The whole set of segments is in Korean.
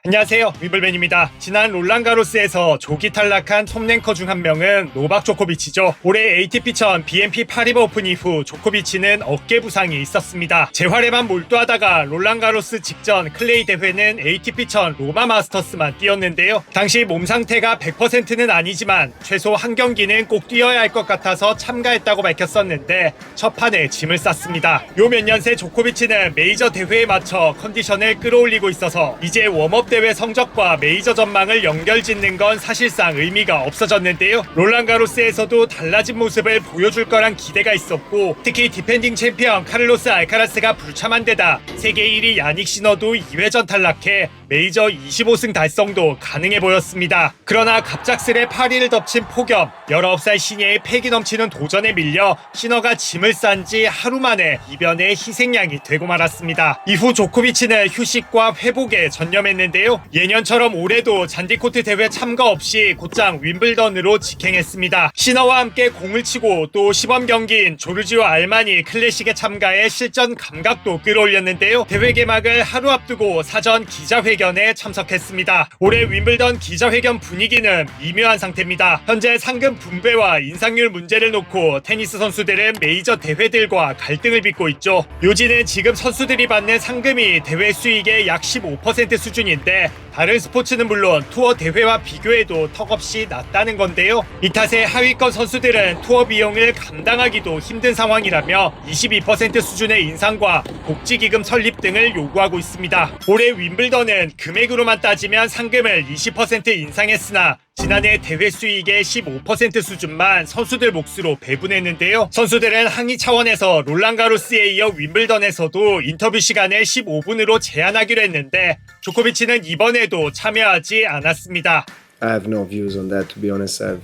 안녕하세요, 위블맨입니다. 지난 롤랑가로스에서 조기 탈락한 톱랭커 중 한 명은 노박 조코비치죠. 올해 ATP천 BNP 파리바 오픈 이후 조코비치는 어깨 부상이 있었습니다. 재활에만 몰두하다가 롤랑가로스 직전 클레이 대회는 ATP천 로마 마스터스만 뛰었는데요. 당시 몸 상태가 100%는 아니지만 최소 한 경기는 꼭 뛰어야 할 것 같아서 참가했다고 밝혔었는데 첫 판에 짐을 쌌습니다. 요 몇 년 새 조코비치는 메이저 대회에 맞춰 컨디션을 끌어올리고 있어서 이제 웜업 대회 성적과 메이저 전망을 연결짓는 건 사실상 의미가 없어졌는데요. 롤랑가로스에서도 달라진 모습을 보여줄 거란 기대가 있었고, 특히 디펜딩 챔피언 카를로스 알카라스가 불참한 데다 세계 1위 야닉 시너도 2회전 탈락해 메이저 25승 달성도 가능해 보였습니다. 그러나 갑작스레 파리를 덮친 폭염, 19살 신예의 패기 넘치는 도전에 밀려 시너가 짐을 싼 지 하루 만에 이변의 희생양이 되고 말았습니다. 이후 조코비치는 휴식과 회복에 전념했는데요. 예년처럼 올해도 잔디코트 대회 참가 없이 곧장 윈블던으로 직행했습니다. 시너와 함께 공을 치고 또 시범 경기인 조르지오 알마니 클래식에 참가해 실전 감각도 끌어올렸는데요. 대회 개막을 하루 앞두고 사전 기자회견에 참석했습니다. 올해 윈블던 기자회견 분위기는 미묘한 상태입니다. 현재 상금 분배와 인상률 문제를 놓고 테니스 선수들은 메이저 대회들과 갈등을 빚고 있죠. 요지는 지금 선수들이 받는 상금이 대회 수익의 약 15% 수준인데 다른 스포츠는 물론 투어 대회와 비교해도 턱없이 낮다는 건데요. 이 탓에 하위권 선수들은 투어 비용을 감당하기도 힘든 상황이라며 22% 수준의 인상과 복지기금 설립 등을 요구하고 있습니다. 올해 윈블던은 금액으로만 따지면 상금을 20% 인상했으나 지난해 대회 수익의 15% 수준만 선수들 몫으로 배분했는데요. 선수들은 항의 차원에서 롤랑가로스에 이어 윈블던에서도 인터뷰 시간을 15분으로 제한하기로 했는데 조코비치는 이번에도 참여하지 않았습니다. I have no views on that, to be honest. I'm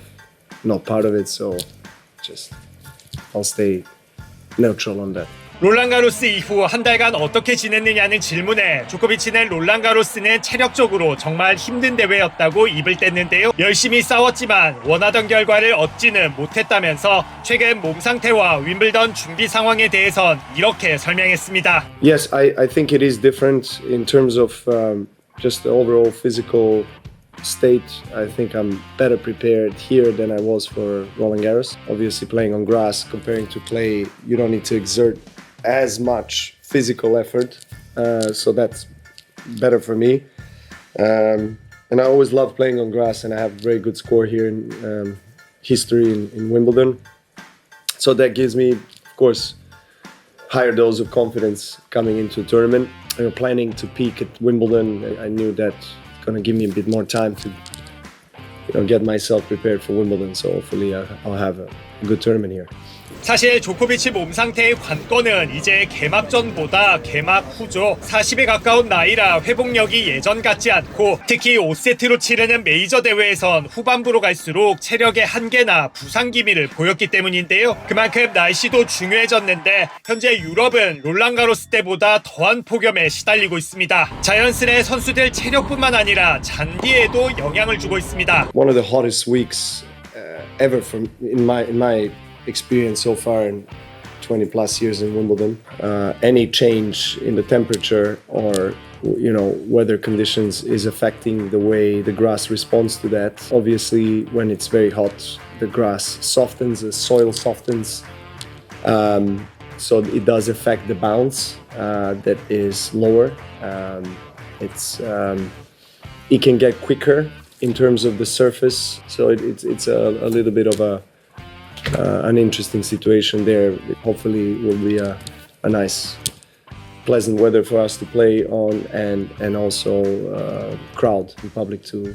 not part of it, so just I'll stay neutral on that. 롤랑가로스 이후 한 달간 어떻게 지냈느냐는 질문에 조코비치는 롤랑가로스는 체력적으로 정말 힘든 대회였다고 입을 뗐는데요. 열심히 싸웠지만 원하던 결과를 얻지는 못했다면서 최근 몸 상태와 윈블던 준비 상황에 대해선 이렇게 설명했습니다. Yes, I think it is different in terms of just the overall physical state. I think I'm better prepared here than I was for Roland Garros. Obviously, playing on grass, comparing to clay, you don't need to exert as much physical effort, so that's better for me. And I always loved playing on grass, and I have a very good score here in history in Wimbledon. So that gives me, of course, higher dose of confidence coming into the tournament. Planning to peak at Wimbledon, I knew that it's going to give me a bit more time to get myself prepared for Wimbledon. So hopefully I'll have a good tournament here. 사실 조코비치 몸 상태의 관건은 이제 개막전보다 개막 후죠. 40에 가까운 나이라 회복력이 예전 같지 않고 특히 5세트로 치르는 메이저 대회에선 후반부로 갈수록 체력의 한계나 부상 기미를 보였기 때문인데요. 그만큼 날씨도 중요해졌는데 현재 유럽은 롤랑가로스 때보다 더한 폭염에 시달리고 있습니다. 자연스레 선수들 체력뿐만 아니라 잔디에도 영향을 주고 있습니다. One of the hottest weeks ever in my experience so far in 20 plus years in Wimbledon. Any change in the temperature or weather conditions is affecting the way the grass responds to that. Obviously, when it's very hot, the grass softens, the soil softens, so it does affect the bounce that is lower. It can get quicker in terms of the surface, so it's a little bit of an interesting situation there. Hopefully it will be a nice pleasant weather for us to play on and also crowd and public to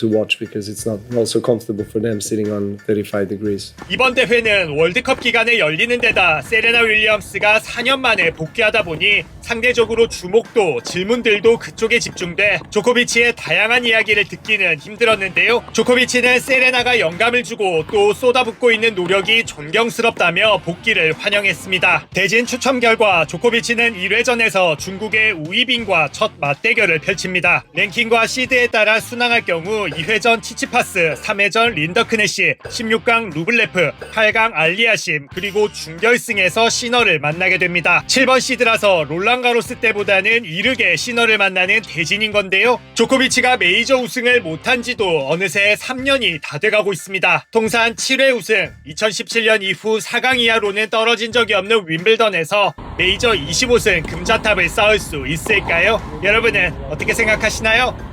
watch because it's not also comfortable for them sitting on 35 degrees. 이번 대회는 월드컵 기간에 열리는 데다 세레나 윌리엄스가 4년 만에 복귀하다 보니 상대적으로 주목도 질문들도 그쪽에 집중돼 조코비치의 다양한 이야기를 듣기는 힘들었는데요. 조코비치는 세레나가 영감을 주고 또 쏟아붓고 있는 노력이 존경스럽다며 복귀를 환영했습니다. 대진 추첨 결과 조코비치는 1회전에서 중국의 우이빙과 첫 맞대결을 펼칩니다. 랭킹과 시드에 따라 순항할 경우 경우 2회전 치치파스, 3회전 린더크네시, 16강 루블레프, 8강 알리아심, 그리고 준결승에서 시너를 만나게 됩니다. 7번 시드라서 롤랑가로스 때보다는 이르게 시너를 만나는 대진인 건데요. 조코비치가 메이저 우승을 못한 지도 어느새 3년이 다 돼가고 있습니다. 통산 7회 우승, 2017년 이후 4강 이하로는 떨어진 적이 없는 윈블던에서 메이저 25승 금자탑을 쌓을 수 있을까요? 여러분은 어떻게 생각하시나요?